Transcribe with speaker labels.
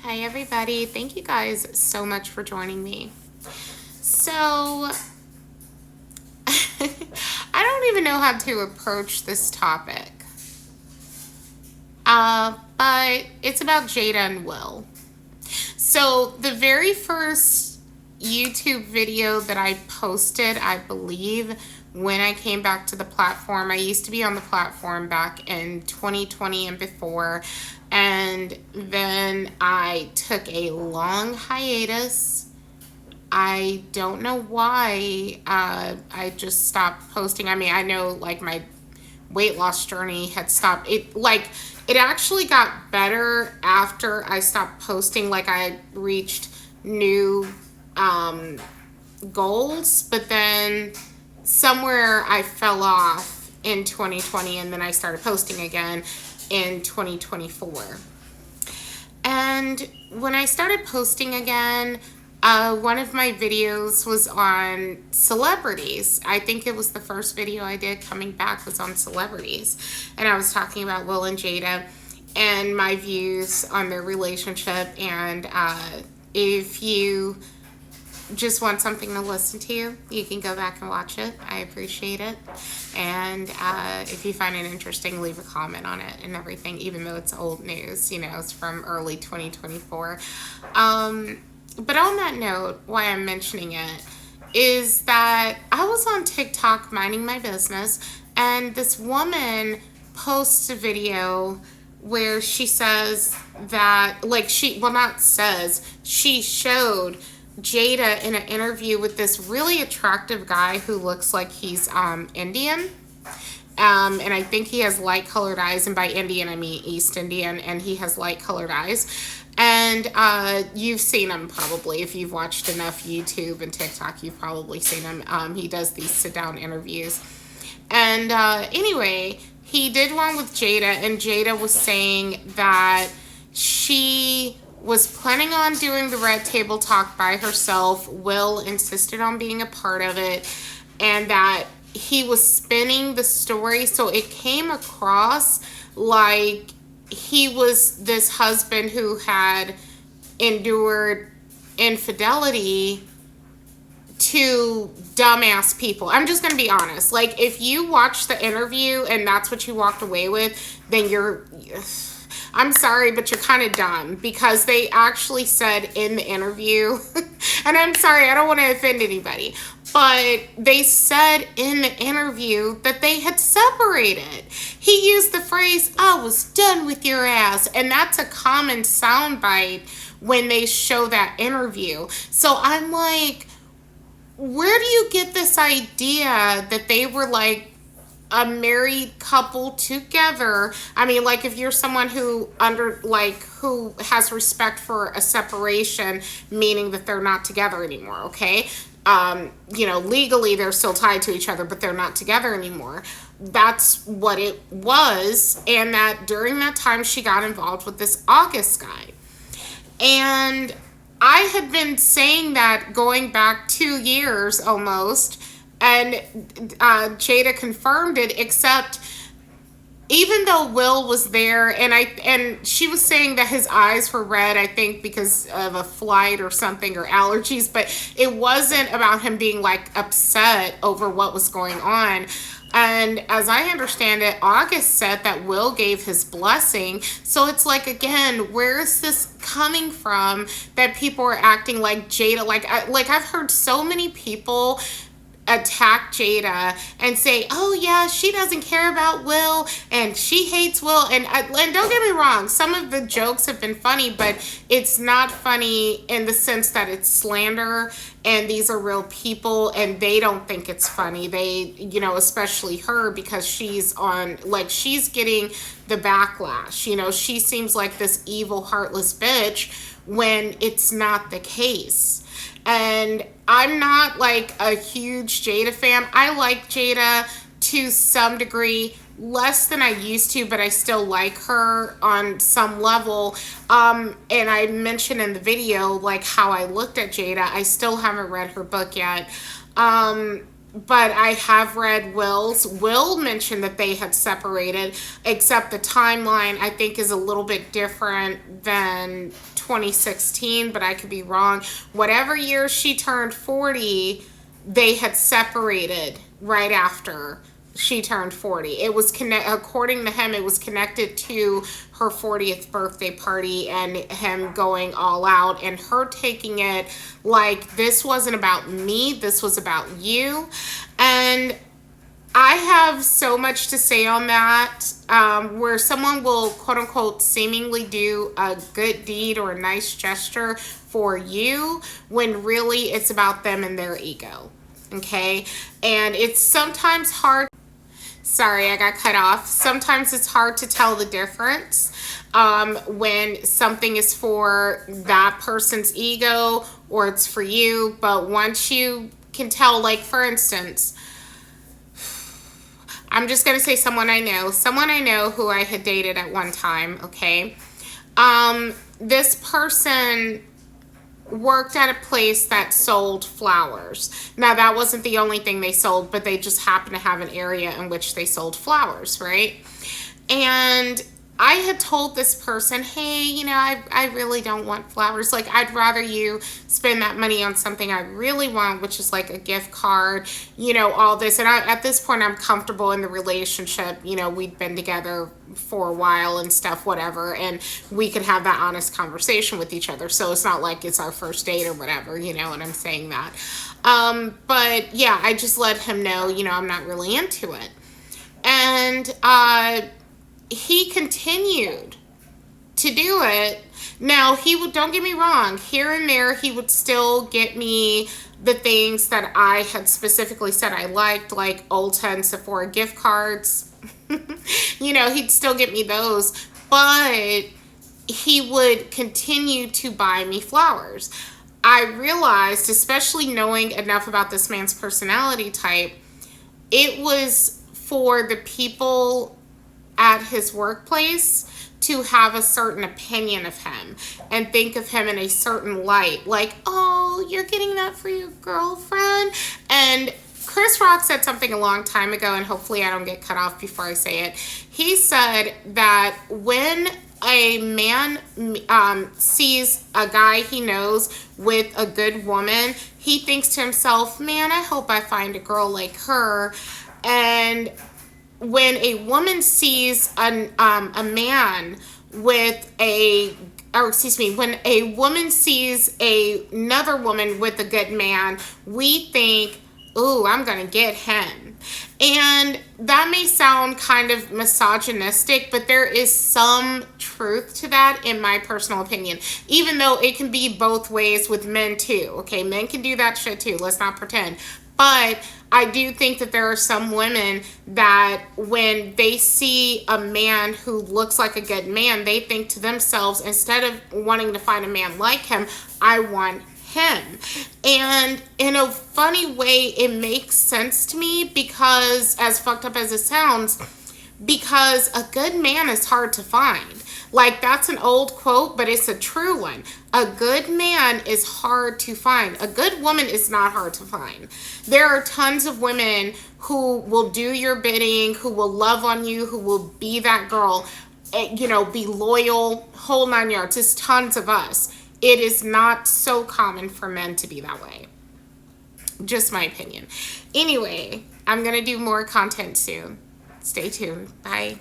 Speaker 1: Hi everybody, thank you guys so much for joining me. So, I don't even know how to approach this topic, but it's about Jada and Will. So, the very first YouTube video that I posted, I believe, when I came back to the platform, I used to be on the platform back in 2020 and before, and then I took a long hiatus. I don't know why. I just stopped posting. I mean, I know like my weight loss journey had stopped. It actually got better after I stopped posting. Like I reached new goals, but then somewhere I fell off in 2020, and then I started posting again in 2024. And when I started posting again, one of my videos was on celebrities. I think it was the first video I did coming back was on celebrities. And I was talking about Will and Jada and my views on their relationship. And if you just want something to listen to, you can go back and watch it. I appreciate it. And if you find it interesting, leave a comment on it and everything, even though it's old news, you know, it's from early 2024. But on that note, why I'm mentioning it is that I was on TikTok minding my business, and this woman posts a video where she says that, like, she showed Jada in an interview with this really attractive guy who looks like he's Indian. And I think he has light colored eyes, and by Indian I mean East Indian, and he has light colored eyes. And you've seen him probably. If you've watched enough YouTube and TikTok, you've probably seen him. He does these sit down interviews. And anyway, he did one with Jada, and Jada was saying that she was planning on doing the Red Table Talk by herself. Will insisted on being a part of it, and that he was spinning the story, so it came across like he was this husband who had endured infidelity to dumbass people. I'm just going to be honest. Like, if you watch the interview and that's what you walked away with, then I'm sorry, but you're kind of dumb, because they actually said in the interview, and I'm sorry, I don't want to offend anybody, but they said in the interview that they had separated. He used the phrase, "I was done with your ass," and that's a common soundbite when they show that interview. So I'm like, where do you get this idea that they were like a married couple together? I mean, like, if you're someone who who has respect for a separation, meaning that they're not together anymore, okay? You know, legally they're still tied to each other, but they're not together anymore. That's what it was. And that during that time she got involved with this August guy. And I had been saying that going back 2 years almost, and Jada confirmed it, except even though Will was there, and she was saying that his eyes were red, I think because of a flight or something, or allergies, but it wasn't about him being like upset over what was going on. And as I understand it, August said that Will gave his blessing. So it's like, again, where is this coming from that people are acting like Jada? Like I've heard so many people attack Jada and say, "Oh yeah, she doesn't care about Will and she hates Will." And don't get me wrong, some of the jokes have been funny, but it's not funny in the sense that it's slander, and these are real people and they don't think it's funny. They, you know, especially her, because she's on, like, she's getting the backlash. You know, she seems like this evil, heartless bitch when it's not the case. And I'm not like a huge Jada fan. I like Jada to some degree, less than I used to, but I still like her on some level. And I mentioned in the video like how I looked at Jada. I still haven't read her book yet. But I have read Will's. Will mentioned that they had separated, except the timeline I think is a little bit different than 2016, but I could be wrong. Whatever year she turned 40, they had separated right after she turned 40. It was according to him, it was connected to her 40th birthday party and him going all out and her taking it like this wasn't about me, this was about you. And I have so much to say on that, where someone will quote unquote seemingly do a good deed or a nice gesture for you when really it's about them and their ego. Okay. And it's sometimes hard. Sorry, I got cut off. Sometimes it's hard to tell the difference when something is for that person's ego or it's for you. But once you can tell, like for instance, I'm just going to say someone I know who I had dated at one time, okay? This person worked at a place that sold flowers. Now, that wasn't the only thing they sold, but they just happened to have an area in which they sold flowers, right? And I had told this person, hey, you know, I really don't want flowers. Like, I'd rather you spend that money on something I really want, which is like a gift card, you know, all this. And at this point, I'm comfortable in the relationship. You know, we'd been together for a while and stuff, whatever. And we could have that honest conversation with each other. So it's not like it's our first date or whatever, you know, and I'm saying that. But yeah, I just let him know, you know, I'm not really into it. And, he continued to do it. Now, he would, don't get me wrong, here and there, he would still get me the things that I had specifically said I liked, like Ulta and Sephora gift cards. You know, he'd still get me those, but he would continue to buy me flowers. I realized, especially knowing enough about this man's personality type, it was for the people at his workplace to have a certain opinion of him and think of him in a certain light. Like, oh, you're getting that for your girlfriend? And Chris Rock said something a long time ago, and hopefully I don't get cut off before I say it. He said that when a man sees a guy he knows with a good woman, he thinks to himself, man, I hope I find a girl like her. And when a woman sees a man with when a woman sees another woman with a good man, we think, ooh, I'm gonna get him. And that may sound kind of misogynistic, but there is some truth to that in my personal opinion, even though it can be both ways with men too. Okay, men can do that shit too, let's not pretend. But I do think that there are some women that when they see a man who looks like a good man, they think to themselves, instead of wanting to find a man like him, I want him. And in a funny way, it makes sense to me because, as fucked up as it sounds, because a good man is hard to find. Like, that's an old quote, but it's a true one. A good man is hard to find. A good woman is not hard to find. There are tons of women who will do your bidding, who will love on you, who will be that girl, you know, be loyal, whole 9 yards. There's tons of us. It is not so common for men to be that way. Just my opinion. Anyway, I'm going to do more content soon. Stay tuned. Bye.